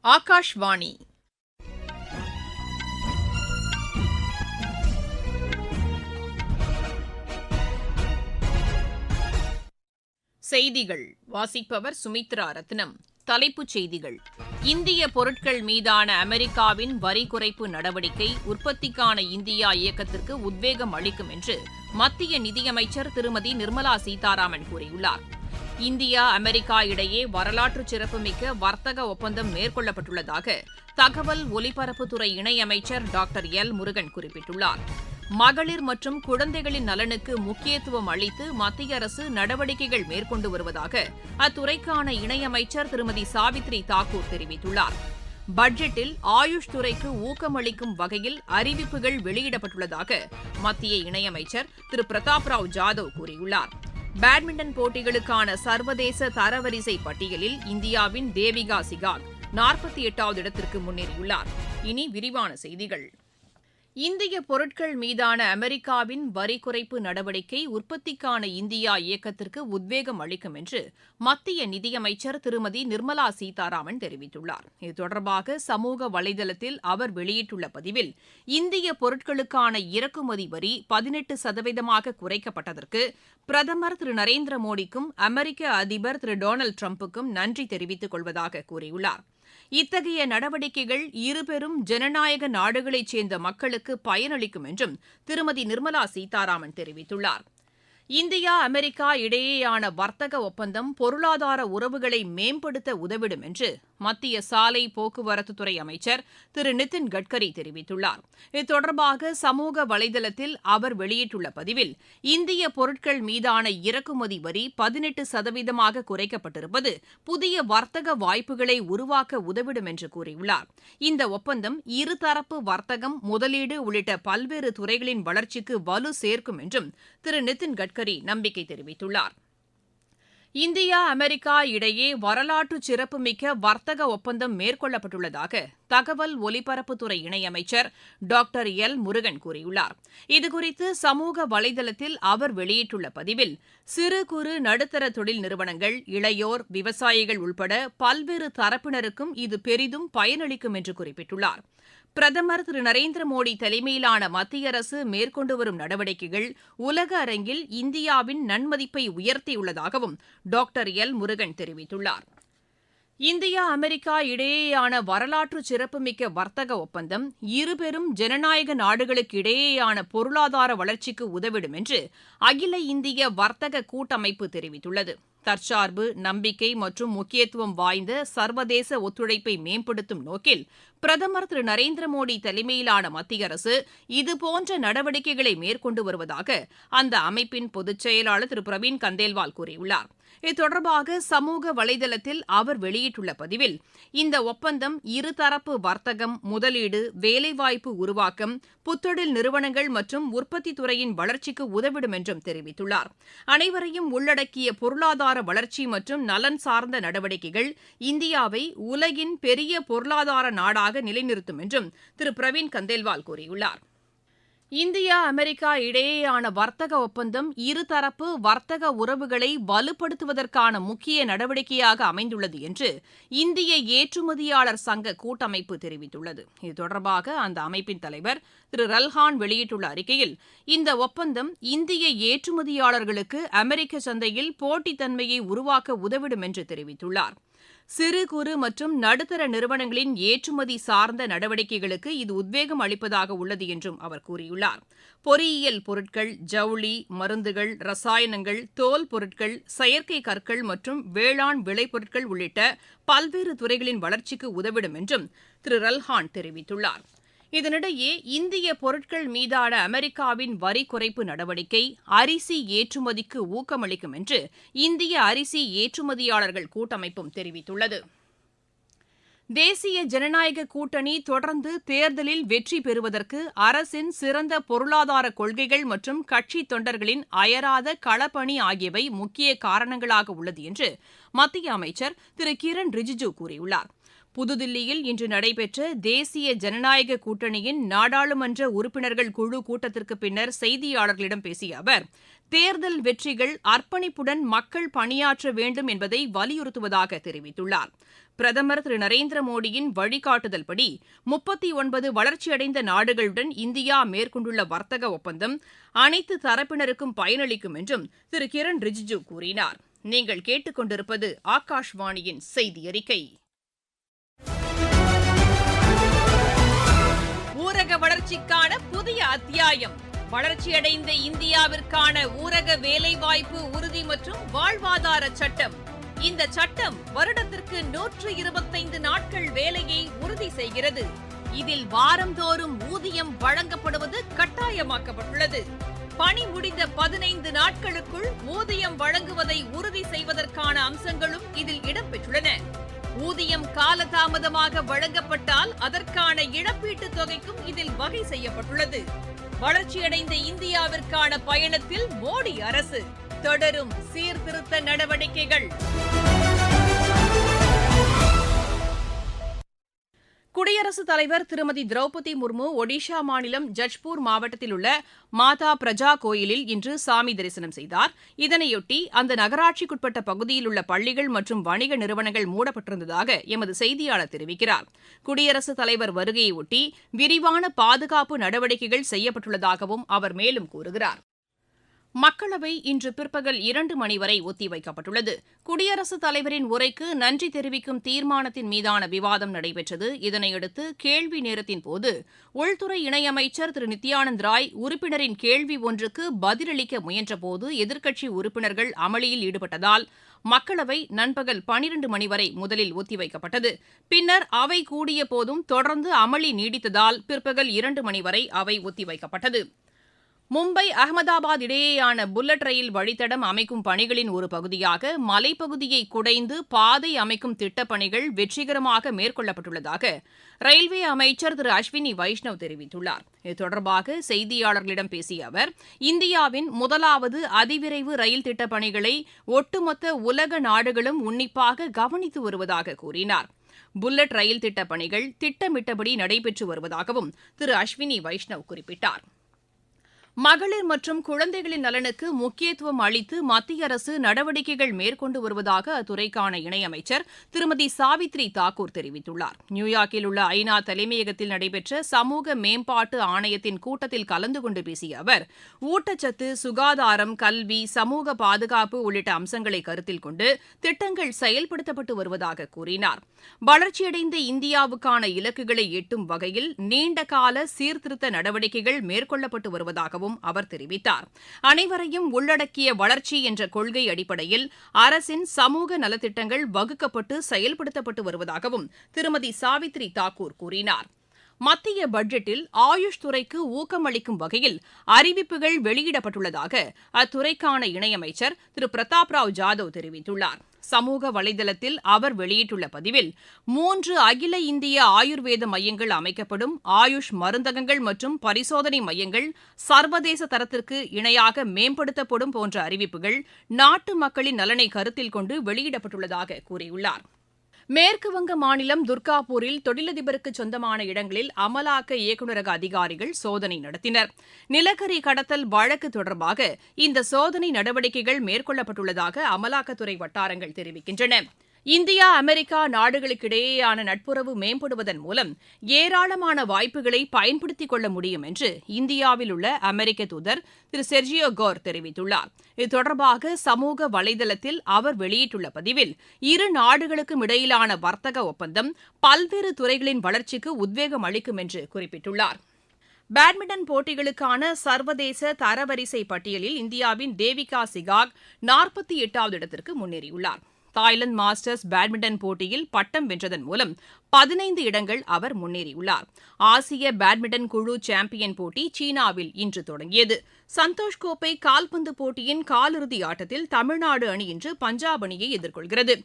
ஆகாஷ்வாணி செய்திகள் வாசிப்பவர் சுமித்ரா ரத்னம். தலைப்புச் செய்திகள்: இந்திய பொருட்கள் மீதான அமெரிக்காவின் வரி குறைப்பு நடவடிக்கை உற்பத்திக்கான இந்தியா இயக்கத்திற்கு உத்வேகம் அளிக்கும் என்று மத்திய நிதியமைச்சர் திருமதி நிர்மலா சீதாராமன் கூறியுள்ளார். இந்தியா அமெரிக்கா இடையே வரலாற்று சிறப்புமிக்க வர்த்தக ஒப்பந்தம் மேற்கொள்ளப்பட்டுள்ளதாக தகவல் ஒலிபரப்புத்துறை இணையமைச்சர் டாக்டர் எல் முருகன் குறிப்பிட்டுள்ளார். மகளிர் மற்றும் குழந்தைகளின் நலனுக்கு முக்கியத்துவம் அளித்து மத்திய அரசு நடவடிக்கைகள் மேற்கொண்டு வருவதாக அத்துறைக்கான இணையமைச்சர் திருமதி சாவித்ரி தாக்கூர் தெரிவித்துள்ளார். பட்ஜெட்டில் ஆயுஷ் துறைக்கு ஊக்கமளிக்கும் வகையில் அறிவிப்புகள் வெளியிடப்பட்டுள்ளதாக மத்திய இணையமைச்சர் திரு பிரதாப் ராவ் ஜாதவ் கூறியுள்ளார். பேட்மிண்டன் போட்டிகளுக்கான சர்வதேச தரவரிசை பட்டியலில் இந்தியாவின் தேவிகா சிகாக் 48வது இடத்திற்கு முன்னேறியுள்ளார். இனி விரிவான செய்திகள். இந்திய பொருட்கள் மீதான அமெரிக்காவின் வரி குறைப்பு நடவடிக்கை உற்பத்திக்கான இந்தியா இயக்கத்திற்கு உத்வேகம் அளிக்கும் என்று மத்திய நிதியமைச்சர் திருமதி நிர்மலா சீதாராமன் தெரிவித்துள்ளார். இது தொடர்பாக சமூக வலைதளத்தில் அவர் வெளியிட்டுள்ள பதிவில், இந்திய பொருட்களுக்கான இறக்குமதி வரி 18% குறைக்கப்பட்டதற்கு பிரதமர் திரு நரேந்திர மோடிக்கும் அமெரிக்க அதிபர் திரு டொனால்டு டிரம்புக்கும் நன்றி தெரிவித்துக் கொள்வதாக கூறியுள்ளார். இத்தகைய நடவடிக்கைகள் இருபெரும் ஜனநாயக நாடுகளைச் சேர்ந்த மக்களுக்கு பயனளிக்கும் என்றும் திருமதி நிர்மலா சீதாராமன் தெரிவித்துள்ளார். இந்தியா அமெரிக்கா இடையேயான வர்த்தக ஒப்பந்தம் பொருளாதார உறவுகளை மேம்படுத்த உதவிடும் என்று மத்திய சாலை போக்குவரத்துத்துறை அமைச்சர் திரு நிதின் கட்கரி தெரிவித்துள்ளார். இது தொடர்பாக சமூக வலைதளத்தில் அவர் வெளியிட்டுள்ள பதிவில், இந்திய பொருட்கள் மீதான இறக்குமதி வரி 18% குறைக்கப்பட்டிருப்பது புதிய வர்த்தக வாய்ப்புகளை உருவாக்க உதவிடும் என்று கூறியுள்ளார். இந்த ஒப்பந்தம் இருதரப்பு வர்த்தகம், முதலீடு உள்ளிட்ட பல்வேறு துறைகளின் வளர்ச்சிக்கு வலு சேர்க்கும் என்றும் திரு நிதின் கட்கரி நம்பிக்கை தெரிவித்துள்ளார். இந்தியா அமெரிக்கா இடையே வரலாற்று சிறப்புமிக்க வர்த்தக ஒப்பந்தம் மேற்கொள்ளப்பட்டுள்ளதாக தகவல் ஒலிபரப்புத்துறை இணையமைச்சர் டாக்டர் எல் முருகன் கூறியுள்ளார். இதுகுறித்து சமூக வலைதளத்தில் அவர் வெளியிட்டுள்ள பதிவில், சிறு குறு நடுத்தர தொழில் நிறுவனங்கள், இளையோர், விவசாயிகள் உள்பட பல்வேறு தரப்பினருக்கும் இது பெரிதும் பயனளிக்கும் என்று குறிப்பிட்டுள்ளார். பிரதமர் திரு நரேந்திர மோடி தலைமையிலான மத்திய அரசு மேற்கொண்டு வரும் நடவடிக்கைகள் உலக அரங்கில் இந்தியாவின் நன்மதிப்பை உயர்த்தியுள்ளதாகவும் டாக்டர் எல் முருகன் தெரிவித்துள்ளார். இந்தியா அமெரிக்கா இடையேயான வரலாற்று சிறப்புமிக்க வர்த்தக ஒப்பந்தம் இருபெரும் ஜனநாயக நாடுகளுக்கு இடையேயான பொருளாதார வளர்ச்சிக்கு உதவிடும் என்று அகில இந்திய வர்த்தக கூட்டமைப்பு தெரிவித்துள்ளது. தற்சார்பு, நம்பிக்கை மற்றும் முக்கியத்துவம் வாய்ந்த சர்வதேச ஒத்துழைப்பை மேம்படுத்தும் நோக்கில் பிரதமர் திரு நரேந்திர மோடி தலைமையிலான மத்திய அரசு இதுபோன்ற நடவடிக்கைகளை மேற்கொண்டு வருவதாக அந்த அமைப்பின் பொதுச் செயலாளர் திரு பிரவீன் கந்தேல்வால் கூறியுள்ளார். இது தொடர்பாக சமூக வலைதளத்தில் அவர் வெளியிட்டுள்ள பதிவில், இந்த ஒப்பந்தம் இருதரப்பு வர்த்தகம், முதலீடு, வேலைவாய்ப்பு உருவாக்கம், புத்தொழில் நிறுவனங்கள் மற்றும் உற்பத்தி துறையின் வளர்ச்சிக்கு உதவிடும் என்றும் தெரிவித்துள்ளார். அனைவரையும் உள்ளடக்கிய பொருளாதார வளர்ச்சி மற்றும் நலன் சார்ந்த நடவடிக்கைகள் இந்தியாவை உலகின் பெரிய பொருளாதார நாடாக நிலைநிறுத்தும் என்றும் திரு பிரவீன் கந்தேல்வால் கூறியுள்ளார். இந்தியா அமெரிக்கா இடையேயான வர்த்தக ஒப்பந்தம் இருதரப்பு வர்த்தக உறவுகளை வலுப்படுத்துவதற்கான முக்கிய நடவடிக்கையாக அமைந்துள்ளது என்று இந்திய ஏற்றுமதியாளர் சங்க கூட்டமைப்பு தெரிவித்துள்ளது. இது தொடர்பாக அந்த அமைப்பின் தலைவர் திரு ரல்ஹான் வெளியிட்டுள்ள அறிக்கையில், இந்த ஒப்பந்தம் இந்திய ஏற்றுமதியாளர்களுக்கு அமெரிக்க சந்தையில் போட்டித்தன்மையை உருவாக்க உதவிடும் என்று தெரிவித்துள்ளார். சிறு குறு மற்றும் நடுத்தர நிறுவனங்களின் ஏற்றுமதி சார்ந்த நடவடிக்கைகளுக்கு இது உத்வேகம் அளிப்பதாக உள்ளது என்றும் அவர் கூறியுள்ளார். பொறியியல் பொருட்கள், ஜவுளி, மருந்துகள், ரசாயனங்கள், தோல் பொருட்கள், செயற்கை கற்கள் மற்றும் வேளாண் விளைபொருட்கள் உள்ளிட்ட பல்வேறு துறைகளின் வளர்ச்சிக்கு உதவிடும் என்றும் திரு ரல்ஹான் தெரிவித்துள்ளார். இதனிடையே இந்திய பொருட்கள் மீதான அமெரிக்காவின் வரி குறைப்பு நடவடிக்கை அரிசி ஏற்றுமதிக்கு ஊக்கமளிக்கும் என்று இந்திய அரிசி ஏற்றுமதியாளர்கள் கூட்டமைப்பும் தெரிவித்துள்ளது. தேசிய ஜனநாயக கூட்டணி தொடர்ந்து தேர்தலில் வெற்றி பெறுவதற்கு அரசின் சிறந்த பொருளாதார கொள்கைகள் மற்றும் கட்சி தொண்டர்களின் அயராத களப்பணி ஆகியவை முக்கிய காரணங்களாக உள்ளது என்று மத்திய அமைச்சர் திரு கிரண் ரிஜிஜூ கூறியுள்ளார். புதுதில்லியில் இன்று நடைபெற்ற தேசிய ஜனநாயக கூட்டணியின் நாடாளுமன்ற உறுப்பினர்கள் குழு கூட்டத்திற்கு பின்னர் செய்தியாளர்களிடம் பேசிய அவர், தேர்தல் வெற்றிகள் அர்ப்பணிப்புடன் மக்கள் பணியாற்ற வேண்டும் என்பதை வலியுறுத்துவதாக தெரிவித்துள்ளார். பிரதமர் திரு நரேந்திர மோடியின் வழிகாட்டுதல்படி 39 வளர்ச்சியடைந்த நாடுகளுடன் இந்தியா மேற்கொண்டுள்ள வர்த்தக ஒப்பந்தம் அனைத்து தரப்பினருக்கும் பயனளிக்கும் என்றும் திரு கிரண் ரிஜிஜூ கூறினார். நீங்கள் கேட்டுக்கொண்டிருப்பது ஆகாஷ்வாணியின் செய்தி அறிக்கை. ஊரக வளர்ச்சிக்கான புதிய அத்தியாயம். வளர்ச்சியடைந்த இந்தியாவிற்கான ஊரக வேலைவாய்ப்பு உறுதி மற்றும் வாழ்வாதார சட்டம். இந்த சட்டம் வருடத்திற்கு 125 நாட்கள் வேலையை உறுதி செய்கிறது. இதில் வாரந்தோறும் ஊதியம் வழங்கப்படுவது கட்டாயமாக்கப்பட்டுள்ளது. பணி முடிந்த 15 நாட்களுக்குள் ஊதியம் வழங்குவதை உறுதி செய்வதற்கான அம்சங்களும் இதில் இடம்பெற்றுள்ளன. ஊதியம் காலதாமதமாக வழங்கப்பட்டால் அதற்கான இழப்பீட்டுத் தொகைக்கும் இதில் வகை செய்யப்பட்டுள்ளது. வளர்ச்சியடைந்த இந்தியாவிற்கான பயணத்தில் மோடி அரசு தொடரும் சீர்திருத்த நடவடிக்கைகள். குடியரசுத் தலைவர் திருமதி திரௌபதி முர்மு ஒடிஷா மாநிலம் ஜஜ்பூர் மாவட்டத்தில் உள்ள மாதா பிரஜா கோயிலில் இன்று சாமி தரிசனம் செய்தார். இதனையொட்டி அந்த நகராட்சிக்குட்பட்ட பகுதியில் உள்ள பள்ளிகள் மற்றும் வணிக நிறுவனங்கள் மூடப்பட்டிருந்ததாக எமது செய்தியாளர் தெரிவிக்கிறார். குடியரசுத் தலைவர் வருகையொட்டி விரிவான பாதுகாப்பு நடவடிக்கைகள் செய்யப்பட்டுள்ளதாகவும் அவர் மேலும் கூறுகிறார். மக்களவை இன்று பிற்பகல் 2 மணி வரை ஒத்திவைக்கப்பட்டுள்ளது. குடியரசுத் தலைவரின் உரைக்கு நன்றி தெரிவிக்கும் தீர்மானத்தின் மீதான விவாதம் நடைபெற்றது. இதனையடுத்து கேள்வி நேரத்தின்போது உள்துறை இணையமைச்சர் திரு நித்யானந்த் ராய் உறுப்பினரின் கேள்வி ஒன்றுக்கு பதிலளிக்க முயன்றபோது எதிர்க்கட்சி உறுப்பினர்கள் அமளியில் ஈடுபட்டதால் மக்களவை நண்பகல் 12 மணி வரை முதலில் ஒத்திவைக்கப்பட்டது. பின்னர் அவை கூடிய போதும் தொடர்ந்து அமளி நீடித்ததால் பிற்பகல் 2 மணி வரை அவை ஒத்திவைக்கப்பட்டது. மும்பை அகமதாபாத் இடையேயான புல்லட் ரயில் வழித்தடம் அமைக்கும் பணிகளின் ஒரு பகுதியாக மலைப்பகுதியை குடைந்து பாதை அமைக்கும் திட்டப்பணிகள் வெற்றிகரமாக மேற்கொள்ளப்பட்டுள்ளதாக ரயில்வே அமைச்சர் திரு அஸ்வினி வைஷ்ணவ் தெரிவித்துள்ளார். இது தொடர்பாக செய்தியாளர்களிடம் பேசிய அவர், இந்தியாவின் முதலாவது அதிவிரைவு ரயில் திட்டப்பணிகளை ஒட்டுமொத்த உலக நாடுகளும் உன்னிப்பாக கவனித்து வருவதாக கூறினார். புல்லட் ரயில் திட்டப்பணிகள் திட்டமிட்டபடி நடைபெற்று வருவதாகவும் திரு அஸ்வினி வைஷ்ணவ் குறிப்பிட்டார். மகளிர் மற்றும் குழந்தைகளின் நலனுக்கு முக்கியத்துவம் அளித்து மத்திய அரசு நடவடிக்கைகள் மேற்கொண்டு வருவதாக அத்துறைக்கான இணையமைச்சர் திருமதி சாவித்ரி தாக்கூர் தெரிவித்துள்ளார். நியூயார்க்கில் உள்ள ஐநா தலைமையகத்தில் நடைபெற்ற சமூக மேம்பாட்டு ஆணையத்தின் கூட்டத்தில் கலந்து கொண்டு பேசிய அவர், ஊட்டச்சத்து, சுகாதாரம், கல்வி, சமூக பாதுகாப்பு உள்ளிட்ட அம்சங்களை கருத்தில் கொண்டு திட்டங்கள் செயல்படுத்தப்பட்டு வருவதாக கூறினார். வளர்ச்சியடைந்த இந்தியாவுக்கான இலக்குகளை எட்டும் வகையில் நீண்டகால சீர்திருத்த நடவடிக்கைகள் மேற்கொள்ளப்பட்டு வருவதாக அவர் தெரிவித்தார். அனைவரையும் உள்ளடக்கிய வளர்ச்சி என்ற கொள்கை அடிப்படையில் அரசின் சமூக நலத்திட்டங்கள் வகுக்கப்பட்டு செயல்படுத்தப்பட்டு வருவதாகவும் திருமதி சாவித்ரி தாக்கூர் கூறினார். மத்திய பட்ஜெட்டில் ஆயுஷ் துறைக்கு ஊக்கமளிக்கும் வகையில் அறிவிப்புகள் வெளியிடப்பட்டுள்ளதாக அத்துறைக்கான இணையமைச்சர் திரு பிரதாப் ராவ் ஜாதவ் தெரிவித்துள்ளார். சமூக வலைதளத்தில் அவர் வெளியிட்டுள்ள பதிவில், 3 அகில இந்திய ஆயுர்வேத மையங்கள் அமைக்கப்படும், ஆயுஷ் மருந்தகங்கள் மற்றும் பரிசோதனை மையங்கள் சர்வதேச தரத்திற்கு இணையாக மேம்படுத்தப்படும் போன்ற அறிவிப்புகள் நாட்டு மக்களின் நலனை கருத்தில் கொண்டு வெளியிடப்பட்டுள்ளதாக கூறியுள்ளார். மேற்குவங்க மாநிலம் துர்காபூரில் தொழிலதிபருக்கு சொந்தமான இடங்களில் அமலாக்க இயக்குநரக அதிகாரிகள் சோதனை நடத்தினர். நிலக்கரி கடத்தல் வழக்கு தொடர்பாக இந்த சோதனை நடவடிக்கைகள் மேற்கொள்ளப்பட்டுள்ளதாக அமலாக்கத்துறை வட்டாரங்கள் தெரிவிக்கின்றன. இந்தியா, அமெரிக்கா நாடுகளுக்கிடையேயான நட்புறவு மேம்படுவதன் மூலம் ஏராளமான வாய்ப்புகளை பயன்படுத்திக் கொள்ள முடியும் என்று இந்தியாவில் உள்ள அமெரிக்க தூதர் திரு செர்ஜியோ கோர் தெரிவித்துள்ளார். இது தொடர்பாக சமூக வலைதளத்தில் அவர் வெளியிட்டுள்ள பதிவில், இரு நாடுகளுக்கும் இடையிலான வர்த்தக ஒப்பந்தம் பல்வேறு துறைகளின் வளர்ச்சிக்கு உத்வேகம் அளிக்கும் என்று குறிப்பிட்டுள்ளார். பேட்மிண்டன் போட்டிகளுக்கான சர்வதேச தரவரிசை பட்டியலில் இந்தியாவின் தேவிகா சிகாக் 48வது இடத்திற்கு முன்னேறியுள்ளார். தாய்லாந்து மாஸ்டர்ஸ் பேட்மிண்டன் போட்டியில் பட்டம் வென்றதன் மூலம் 15 இடங்கள் அவர் முன்னேறியுள்ளார். ஆசிய பேட்மிண்டன் குழு சாம்பியன் போட்டி சீனாவில் இன்று தொடங்கியது. சந்தோஷ் கோப்பை கால்பந்து போட்டியின் காலிறுதி ஆட்டத்தில் தமிழ்நாடு அணி இன்று பஞ்சாப் அணியை எதிர்கொள்கிறது.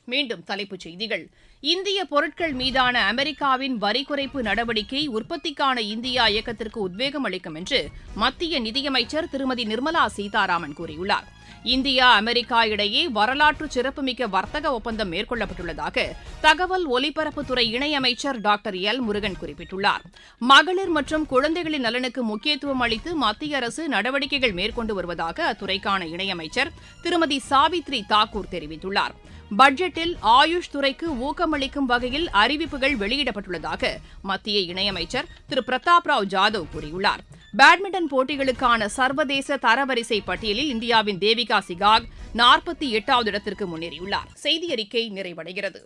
மீண்டும் தலைப்புச் செய்திகள். இந்திய பொருட்கள் மீதான அமெரிக்காவின் வரி குறைப்பு நடவடிக்கை உற்பத்திக்கான இந்தியா இயக்கத்திற்கு உத்வேகம் அளிக்கும் என்று மத்திய நிதியமைச்சர் திருமதி நிர்மலா சீதாராமன் கூறியுள்ளார். இந்தியா, அமெரிக்கா இடையே வரலாற்று சிறப்புமிக்க வர்த்தக ஒப்பந்தம் மேற்கொள்ளப்பட்டுள்ளதாக தகவல் ஒலிபரப்புத்துறை இணையமைச்சர் டாக்டர் எல் முருகன் குறிப்பிட்டுள்ளார். மகளிர் மற்றும் குழந்தைகளின் நலனுக்கு முக்கியத்துவம் அளித்து மத்திய அரசு நடவடிக்கைகள் மேற்கொண்டு வருவதாக அத்துறைக்கான இணையமைச்சர் திருமதி சாவித்ரி தாக்கூர் தெரிவித்துள்ளார். பட்ஜெட்டில் ஆயுஷ் துறைக்கு ஊக்கமளிக்கும் வகையில் அறிவிப்புகள் வெளியிடப்பட்டுள்ளதாக மத்திய இணையமைச்சர் திரு பிரதாப் ராவ் ஜாதவ் கூறியுள்ளார். பேட்மிண்டன் போட்டிகளுக்கான சர்வதேச தரவரிசை பட்டியலில் இந்தியாவின் தேவிகா சிகாக் 48வது இடத்திற்கு முன்னேறியுள்ளார். செய்தி அறிக்கை நிறைவடைகிறது.